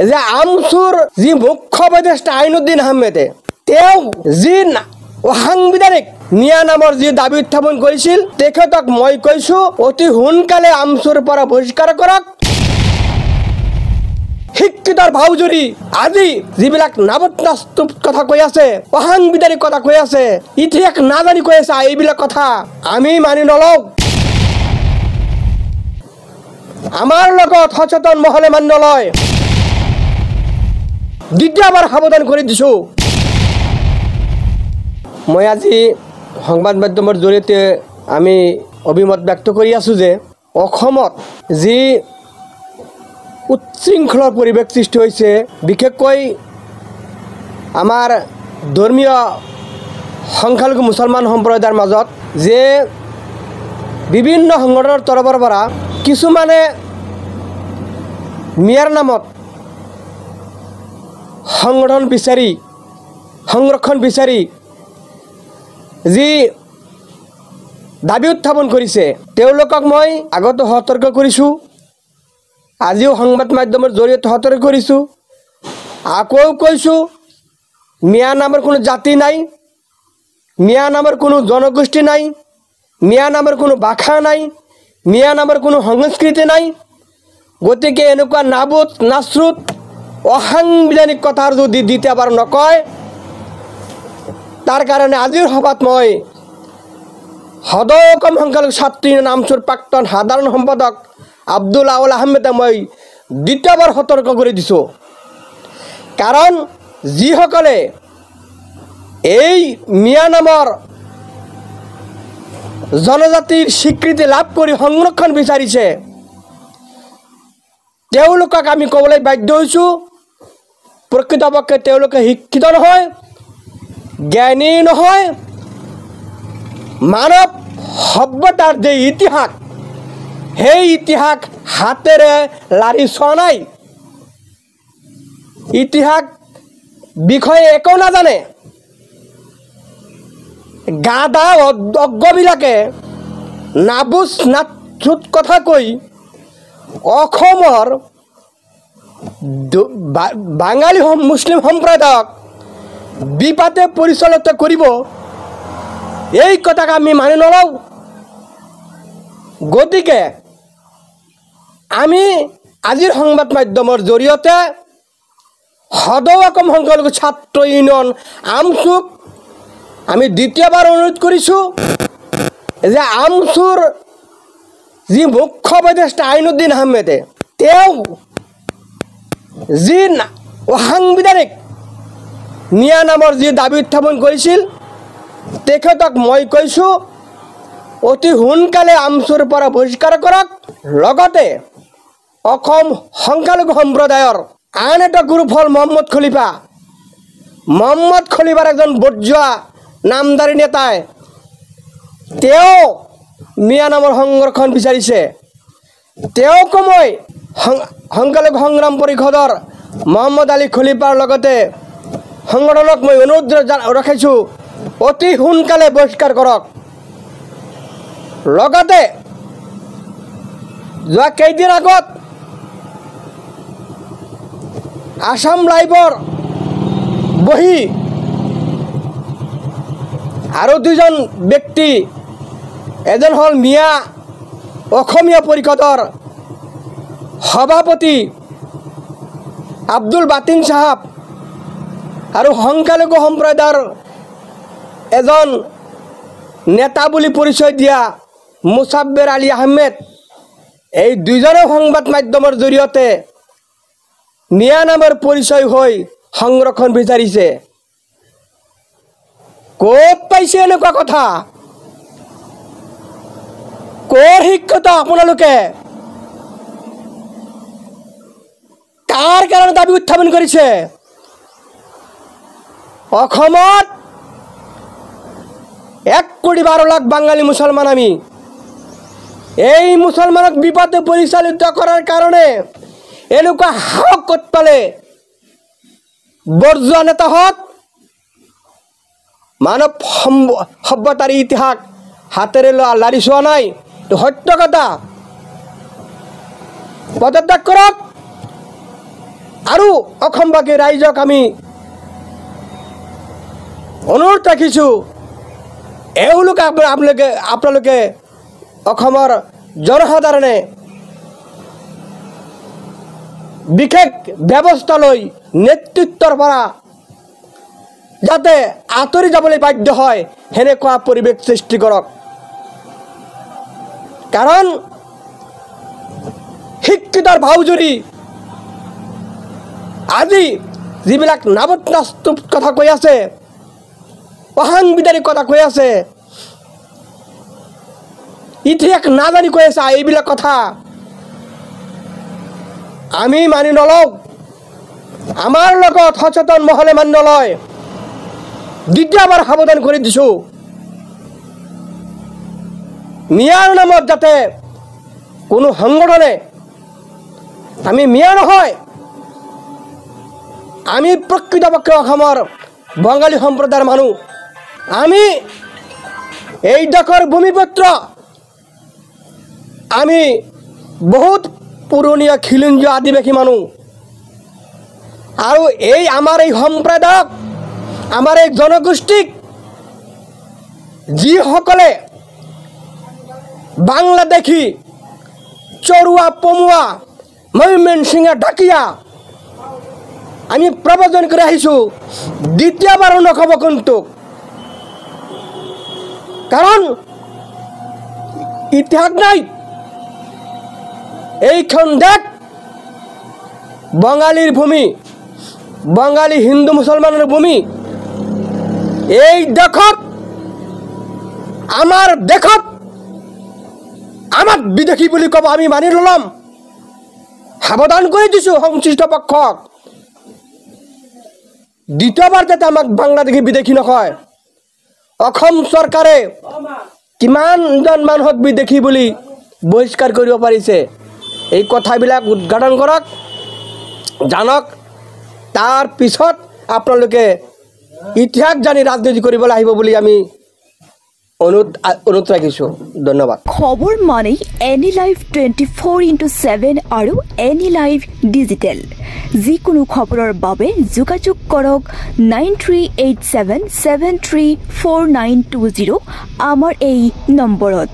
যে আমচুৰ যি মুখ্য উপদেষ্টা আইনুদ্দিন আহমেদে তেওঁ যি অসাংবিধানিক মিয়া নামৰ যি দাবী উত্থাপন কৰিছিল তেখেতক মই কৈছো অতি সোনকালে আমচুৰ পৰা বহিষ্কাৰ কৰক। শিক্ষিতৰ ভাওজুৰি আজি যিবিলাক নাবত্তাস্তুপ কথা কৈ আছে, অসাংবিধানিক কথা কৈ আছে, ইতিহাস নাজানি কৈ আছে, এইবিলাক কথা আমি মানি নলওঁ। আমাৰ লগত সচেতন মহলে মানি নলয়। দ্বিতীয়বাৰ সাৱধান কৰি দিছোঁ। মই আজি সংবাদ মাধ্যমৰ জৰিয়তে আমি অভিমত ব্যক্ত কৰি আছোঁ যে অসমত যি উচ্ছৃংখলৰ পৰিৱেশ সৃষ্টি হৈছে, বিশেষকৈ আমাৰ ধৰ্মীয় সংখ্যালঘু মুছলমান সম্প্ৰদায়ৰ মাজত যে বিভিন্ন সংগঠনৰ তৰফৰ পৰা কিছুমানে মিয়াৰ নামত সংগঠন বিচাৰি সংৰক্ষণ বিচাৰি যি দাবী উত্থাপন কৰিছে তেওঁলোকক মই আগতে সতৰ্ক কৰিছোঁ, আজিও সংবাদ মাধ্যমৰ জৰিয়তে সতৰ্ক কৰিছোঁ, আকৌ কৈছোঁ মিয়া নামৰ কোনো জাতি নাই, মিয়া নামৰ কোনো জনগোষ্ঠী নাই, মিয়া নামৰ কোনো ভাষা নাই, মিয়া নামৰ কোনো সংস্কৃতি নাই। গতিকে এনেকুৱা নাবুত নাচৰুত অসাংবিধানিক কথাৰ যদি দ্বিতীয়বাৰ নকয়, তাৰ কাৰণে আজিৰ সভাত মই সদৌ সংখ্যালঘু ছাত্ৰী নামচুৰ প্ৰাক্তন সাধাৰণ সম্পাদক আব্দুল আউল আহমেদে মই দ্বিতীয়বাৰ সতৰ্ক কৰি দিছোঁ। কাৰণ যিসকলে এই মিয়া নামৰ জনজাতিৰ স্বীকৃতি লাভ কৰি সংৰক্ষণ বিচাৰিছে তেওঁলোকক আমি ক'বলৈ বাধ্য হৈছোঁ, প্ৰকৃতপক্ষে তেওঁলোকে শিক্ষিত নহয়, জ্ঞানী নহয়, মানৱ সভ্যতাৰ যে ইতিহাস সেই ইতিহাস হাতেৰে লাৰি চোৱা নাই, ইতিহাস বিষয়ে একো নাজানে। গাধা অজ্ঞবিলাকে নাবুজ নাচুত কথা কৈ অসমৰ বাঙালী মুছলিম সম্প্ৰদায়ক বিপাতে পৰিচালিত কৰিব, এই কথাক আমি মানি নলওঁ। গতিকে আমি আজিৰ সংবাদ মাধ্যমৰ জৰিয়তে সদৌ অসম সংখ্যালঘু ছাত্ৰ ইউনিয়ন আমচুক আমি দ্বিতীয়বাৰ অনুৰোধ কৰিছোঁ যে আমচুৰ যি মুখ্য উপদেষ্টা আইনুদ্দিন আহমেদে তেওঁ যি অসাংবিধানিক মিয়া নামৰ যি দাবী উত্থাপন কৰিছিল তেখেতক মই কৈছোঁ অতি সোনকালে আমচুৰ পৰা বহিষ্কাৰ কৰক। লগতে অসম সংখ্যালঘু সম্প্ৰদায়ৰ আন এটা গ্ৰুপ হ'ল মহম্মদ খলিফাৰ এজন বৰ্জুৱা নামদাৰী নেতাই তেওঁ মিয়া নামৰ সংৰক্ষণ বিচাৰিছে। তেওঁকো মই সংখ্যালঘু সংগ্ৰাম পৰিষদৰ মহম্মদ আলী খলিফাৰ লগতে সংগঠনক মই অনুৰোধ ৰাখিছোঁ অতি সোনকালে বহিষ্কাৰ কৰক। লগতে যোৱা কেইদিন আগত আসাম লাইভৰ বহি আৰু দুজন ব্যক্তি, এজন হ'ল মিয়া অসমীয়া পৰিষদৰ সভাপতি আব্দুল বাতিন চাহাব আৰু সংখ্যালঘু সম্প্ৰদায়ৰ এজন নেতা বুলি পৰিচয় দিয়া মুছাব্বিৰ আলী আহমেদ, এই দুজনে সংবাদ মাধ্যমৰ জৰিয়তে মিয়া নামৰ পৰিচয় হৈ সংৰক্ষণ বিচাৰিছে। ক'ত পাইছে এনেকুৱা কথা? ক'ৰ শিক্ষিত আপোনালোকে? কাৰ কাৰণে দাবী উত্থাপন কৰিছে? অসমত 1,12,00,000 বাঙালী মুছলমান আমি। এই মুছলমানক বিপদে পৰিচালিত কৰাৰ কাৰণে এনেকুৱা সাহস ক'ত পালে? বৰ্জুৱা নেতাহঁত মানৱ সভ্যতাৰ ইতিহাস হাতেৰে লাৰি চোৱা নাই, সত্য কথা। পদত্যাগ কৰক, আৰু অসমবাসী ৰাইজক আমি অনুৰোধ ৰাখিছোঁ, এওঁলোকে আপোনালোকে অসমৰ জনসাধাৰণে বিশেষ ব্যৱস্থা লৈ নেতৃত্বৰ পৰা যাতে আঁতৰি যাবলৈ বাধ্য হয় সেনেকুৱা পৰিৱেশ সৃষ্টি কৰক। কাৰণ শিক্ষিতৰ ভাওজুৰি আজি যিবিলাক নাস্তুপ কথা কৈ আছে, অসাংবিধানিক কথা কৈ আছে, ইতিহাস নাজানি কৈ আছে, এইবিলাক কথা আমি মানি নলওঁ। আমাৰ লগত সচেতন মহলে মানি নলয়। দ্বিতীয়বাৰ সাৱধান কৰি দিছোঁ, মিয়াৰ নামত যাতে কোনো সংগঠনে, আমি মিয়া নহয়, আমি প্ৰকৃতপক্ষে অসমৰ বঙালী সম্প্ৰদায়ৰ মানুহ। আমি এই দেশৰ ভূমিপুত্ৰ, আমি বহুত পুৰণীয়া খিলঞ্জীয়া আদিবাসী মানুহ। আৰু আমাৰ এই সম্প্ৰদায়ক, আমাৰ এই জনগোষ্ঠীক যিসকলে বাংলাদেশী, চৰুৱা, পমুৱা, ময়মনসিংহ, ঢাকিয়া আমি প্ৰবৰ্তন কৰি আহিছোঁ, দ্বিতীয়বাৰো নক'ব কিন্তু। কাৰণ ইতিহাস নাই। এইখন দেশ বঙালীৰ ভূমি, বঙালী হিন্দু মুছলমানৰ ভূমি। এই দেশত, আমাৰ দেশত আমাক বিদেশী বুলি ক'ব, আমি মানি নল'ম। সাৱধান কৰি দিছোঁ সংশ্লিষ্ট পক্ষক, দ্বিতীয়বাৰ যাতে আমাক বাংলাদেশী বিদেশী নকয়। অসম চৰকাৰে কিমানজন মানুহক বিদেশী বুলি বহিষ্কাৰ কৰিব পাৰিছে, এই কথাবিলাক উদ্ঘাটন কৰক, জানক। তাৰ পিছত আপোনালোকে ইতিহাস জানি ৰাজনীতি কৰিবলৈ আহিব বুলি আমি অনুৰোধ ৰাখিছোঁ। ধন্যবাদ। খবৰ মানে এনি লাইভ 24/7 আৰু এনি লাইভ ডিজিটেল। যিকোনো খবৰৰ বাবে যোগাযোগ কৰক 9387734920 আমাৰ এই নম্বৰত।